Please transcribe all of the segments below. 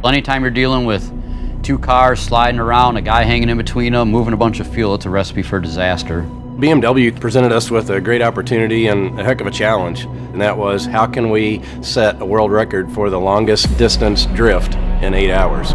Anytime you're dealing with two cars sliding around, a guy hanging in between them, moving a bunch of fuel, it's a recipe for disaster. BMW presented us with a great opportunity and a heck of a challenge, and that was, how can we set a world record for the longest distance drift in 8 hours?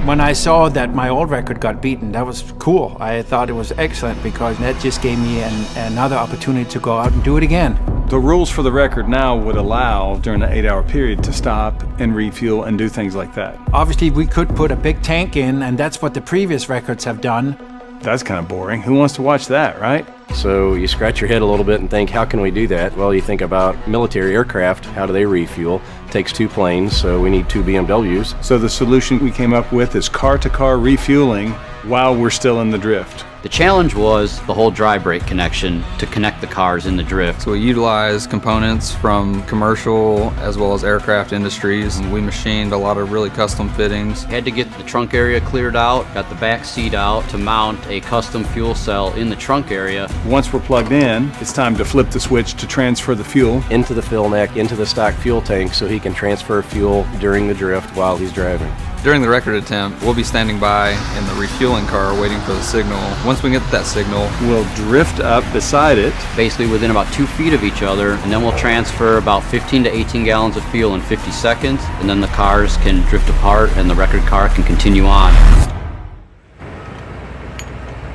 When I saw that my old record got beaten, that was cool. I thought it was excellent because that just gave me another opportunity to go out and do it again. The rules for the record now would allow, during the 8-hour period, to stop and refuel and do things like that. Obviously, we could put a big tank in, and that's what the previous records have done. That's kind of boring. Who wants to watch that, right? So you scratch your head a little bit and think, how can we do that? Well, you think about military aircraft, how do they refuel? It takes 2 planes, so we need 2 BMWs. So the solution we came up with is car-to-car refueling while we're still in the drift. The challenge was the whole dry brake connection to connect the cars in the drift. So we utilize components from commercial as well as aircraft industries, and we machined a lot of really custom fittings. Had to get the trunk area cleared out, got the back seat out to mount a custom fuel cell in the trunk area. Once we're plugged in, it's time to flip the switch to transfer the fuel Into the fill neck, into the stock fuel tank, so he can transfer fuel during the drift while he's driving. During the record attempt, we'll be standing by in the refueling car waiting for the signal. Once we get that signal, we'll drift up beside it. Basically within about 2 feet of each other, and then we'll transfer about 15 to 18 gallons of fuel in 50 seconds, and then the cars can drift apart and the record car can continue on.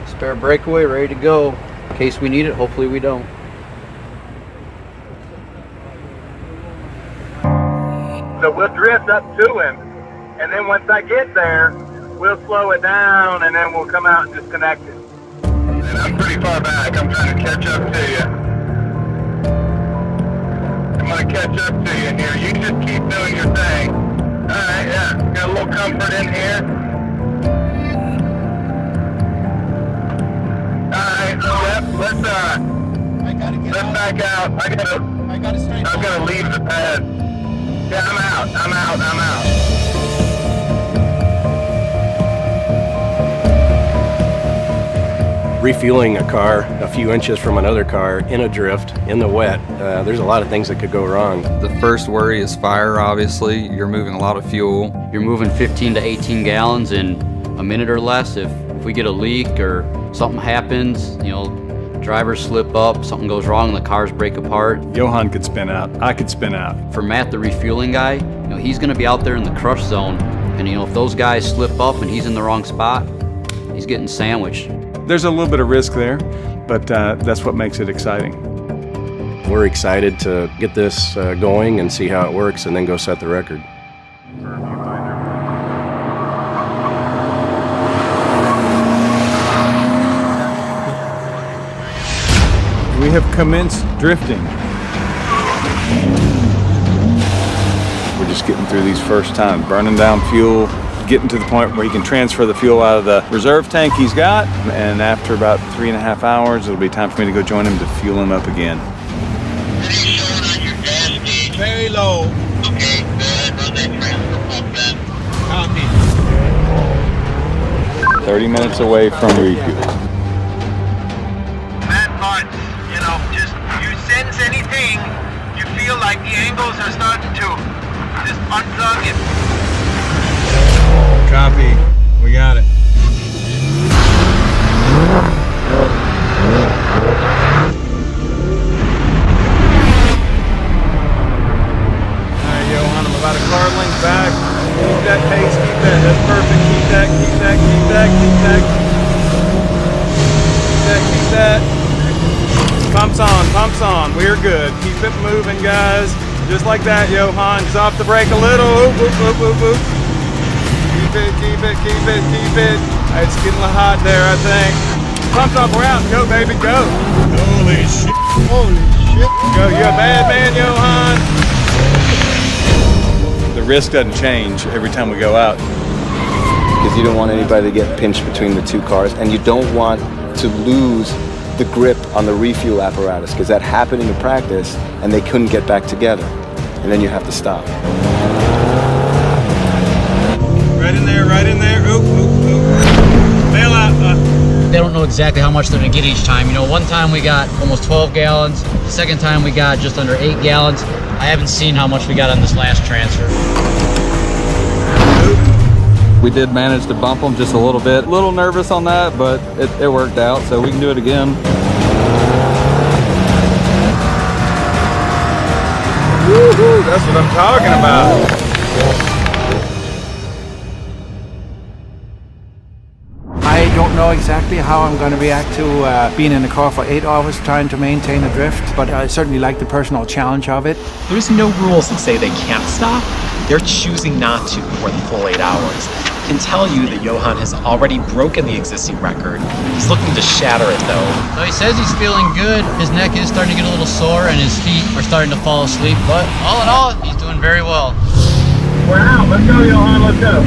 Spare breakaway ready to go. In case we need it, hopefully we don't. So we'll drift up to him, and then once I get there, we'll slow it down, and then we'll come out and disconnect it. And I'm pretty far back. I'm trying to catch up to you. I'm going to catch up to you here. You just keep doing your thing. All right, yeah. Got a little comfort in here. All right, yep. Let's back out. I gotta leave the pad. Yeah, I'm out. Refueling a car a few inches from another car in a drift, in the wet, there's a lot of things that could go wrong. the first worry is fire, obviously. You're moving a lot of fuel. You're moving 15 to 18 gallons in a minute or less. If we get a leak or something happens, drivers slip up, something goes wrong, the cars break apart. Johan could spin out. I could spin out. For Matt, the refueling guy, he's going to be out there in the crush zone, and if those guys slip up and he's in the wrong spot, he's getting sandwiched. There's a little bit of risk there, but that's what makes it exciting. We're excited to get this going and see how it works and then go set the record. We have commenced drifting. We're just getting through these first times, burning down fuel, getting to the point where he can transfer the fuel out of the reserve tank he's got, and after about 3.5 hours, it'll be time for me to go join him to fuel him up again. Very low. Okay, good. Run that transfer pump then. Copy. 30 minutes away from refuel. That part, just you sense anything, you feel like the angles are starting to just unplug it. Copy. We got it. Alright, Johan, I'm about a car length back. Keep that pace, keep that. That's perfect. Keep that. Pumps on. We're good. Keep it moving, guys. Just like that, Johan. Just off the brake a little. Oop, oop, oop, oop, oop. Keep it. It's getting a little hot there, I think. Pumps off, we're out. Go, baby, go. Holy shit. Go, you're a bad man, Johan. The risk doesn't change every time we go out. Because you don't want anybody to get pinched between the two cars, and you don't want to lose the grip on the refuel apparatus, because that happened in the practice and they couldn't get back together, and then you have to stop. Right in there. Oop. Bail out. They don't know exactly how much they're going to get each time. One time we got almost 12 gallons. The second time we got just under 8 gallons. I haven't seen how much we got on this last transfer. We did manage to bump them just a little bit. A little nervous on that, but it worked out, so we can do it again. Woohoo! That's what I'm talking about. I don't know exactly how I'm going to react to being in the car for 8 hours trying to maintain a drift, but I certainly like the personal challenge of it. There's no rules that say they can't stop. They're choosing not to for the full 8 hours. I can tell you that Johan has already broken the existing record. He's looking to shatter it though. So he says he's feeling good. His neck is starting to get a little sore and his feet are starting to fall asleep, but all in all, he's doing very well. We're out. Let's go, Johan. Let's go.